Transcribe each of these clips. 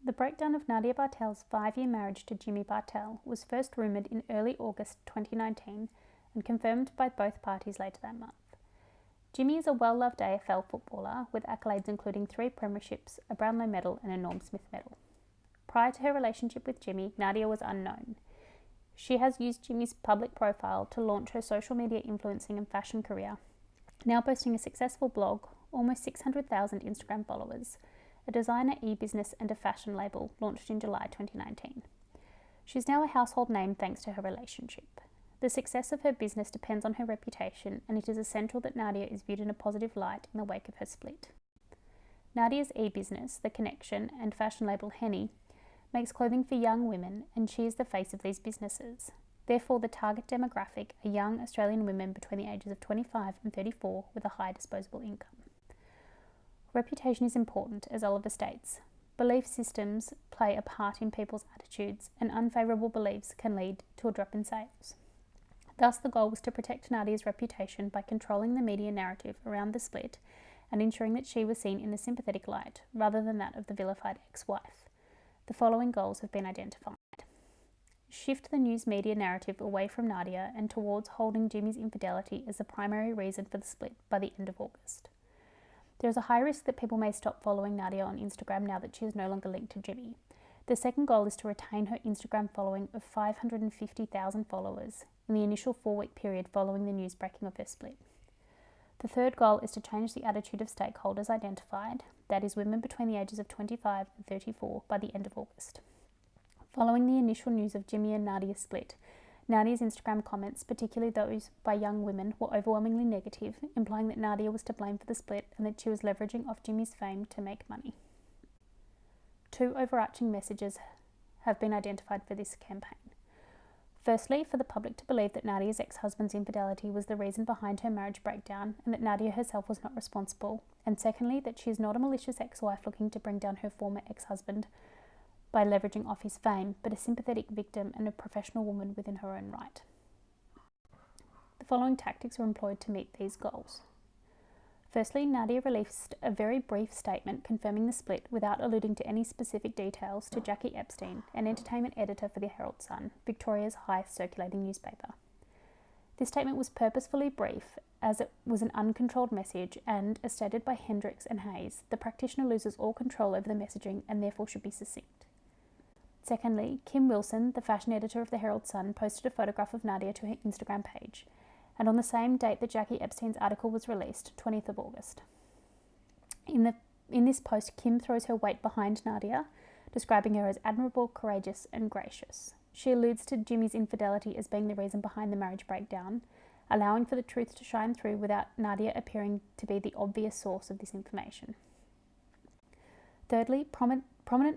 The breakdown of Nadia Bartel's 5-year marriage to Jimmy Bartel was first rumoured in early August 2019 and confirmed by both parties later that month. Jimmy is a well-loved AFL footballer with accolades including 3 premierships, a Brownlow medal and a Norm Smith medal. Prior to her relationship with Jimmy, Nadia was unknown. She has used Jimmy's public profile to launch her social media influencing and fashion career, now boasting a successful blog, almost 600,000 Instagram followers, a designer e-business and a fashion label launched in July 2019. She's now a household name thanks to her relationship. The success of her business depends on her reputation, and it is essential that Nadia is viewed in a positive light in the wake of her split. Nadia's e-business, The Connection, and fashion label Henny makes clothing for young women, and she is the face of these businesses. Therefore, the target demographic are young Australian women between the ages of 25 and 34 with a high disposable income. Reputation is important, as Oliver states. Belief systems play a part in people's attitudes, and unfavourable beliefs can lead to a drop in sales. Thus, the goal was to protect Nadia's reputation by controlling the media narrative around the split and ensuring that she was seen in a sympathetic light, rather than that of the vilified ex-wife. The following goals have been identified. Shift the news media narrative away from Nadia and towards holding Jimmy's infidelity as the primary reason for the split by the end of August. There is a high risk that people may stop following Nadia on Instagram now that she is no longer linked to Jimmy. The second goal is to retain her Instagram following of 550,000 followers in the initial 4-week period following the news breaking of her split. The third goal is to change the attitude of stakeholders identified, that is women between the ages of 25 and 34, by the end of August. Following the initial news of Jimmy and Nadia's split, Nadia's Instagram comments, particularly those by young women, were overwhelmingly negative, implying that Nadia was to blame for the split and that she was leveraging off Jimmy's fame to make money. 2 overarching messages have been identified for this campaign. Firstly, for the public to believe that Nadia's ex-husband's infidelity was the reason behind her marriage breakdown and that Nadia herself was not responsible. And secondly, that she is not a malicious ex-wife looking to bring down her former ex-husband by leveraging off his fame, but a sympathetic victim and a professional woman within her own right. The following tactics were employed to meet these goals. Firstly, Nadia released a very brief statement confirming the split without alluding to any specific details to Jackie Epstein, an entertainment editor for the Herald Sun, Victoria's highest circulating newspaper. This statement was purposefully brief as it was an uncontrolled message and, as stated by Hendricks and Hayes, the practitioner loses all control over the messaging and therefore should be succinct. Secondly, Kim Wilson, the fashion editor of the Herald Sun, posted a photograph of Nadia to her Instagram page, and on the same date that Jackie Epstein's article was released, 20th of August. In this post, Kim throws her weight behind Nadia, describing her as admirable, courageous and gracious. She alludes to Jimmy's infidelity as being the reason behind the marriage breakdown, allowing for the truth to shine through without Nadia appearing to be the obvious source of this information. Thirdly, prominent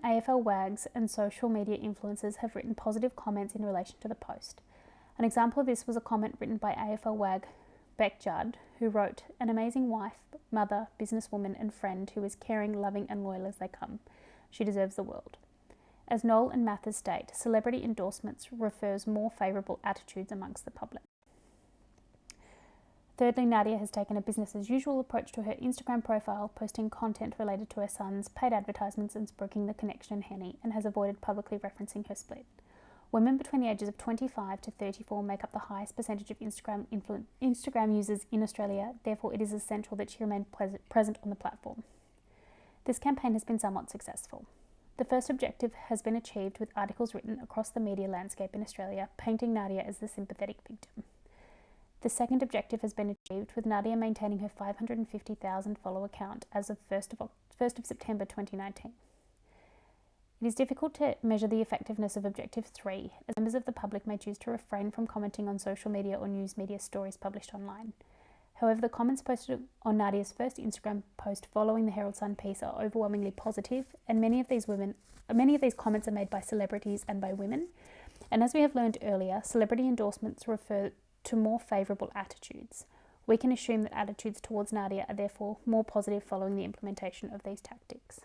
AFL wags and social media influencers have written positive comments in relation to the post. An example of this was a comment written by AFL wag Beck Judd, who wrote, "An amazing wife, mother, businesswoman and friend who is caring, loving and loyal as they come. She deserves the world." As Noel and Mathers state, celebrity endorsements refers more favourable attitudes amongst the public. Thirdly, Nadia has taken a business-as-usual approach to her Instagram profile, posting content related to her sons, paid advertisements and spooking The Connection and Henny, and has avoided publicly referencing her split. Women between the ages of 25 to 34 make up the highest percentage of Instagram users in Australia, therefore it is essential that she remain present on the platform. This campaign has been somewhat successful. The first objective has been achieved with articles written across the media landscape in Australia, painting Nadia as the sympathetic victim. The second objective has been achieved with Nadia maintaining her 550,000 follower count as of 1st of September 2019. It is difficult to measure the effectiveness of Objective 3, as members of the public may choose to refrain from commenting on social media or news media stories published online. However, the comments posted on Nadia's first Instagram post following the Herald Sun piece are overwhelmingly positive, and many of these comments are made by celebrities and by women. And as we have learned earlier, celebrity endorsements refer to more favourable attitudes. We can assume that attitudes towards Nadia are therefore more positive following the implementation of these tactics.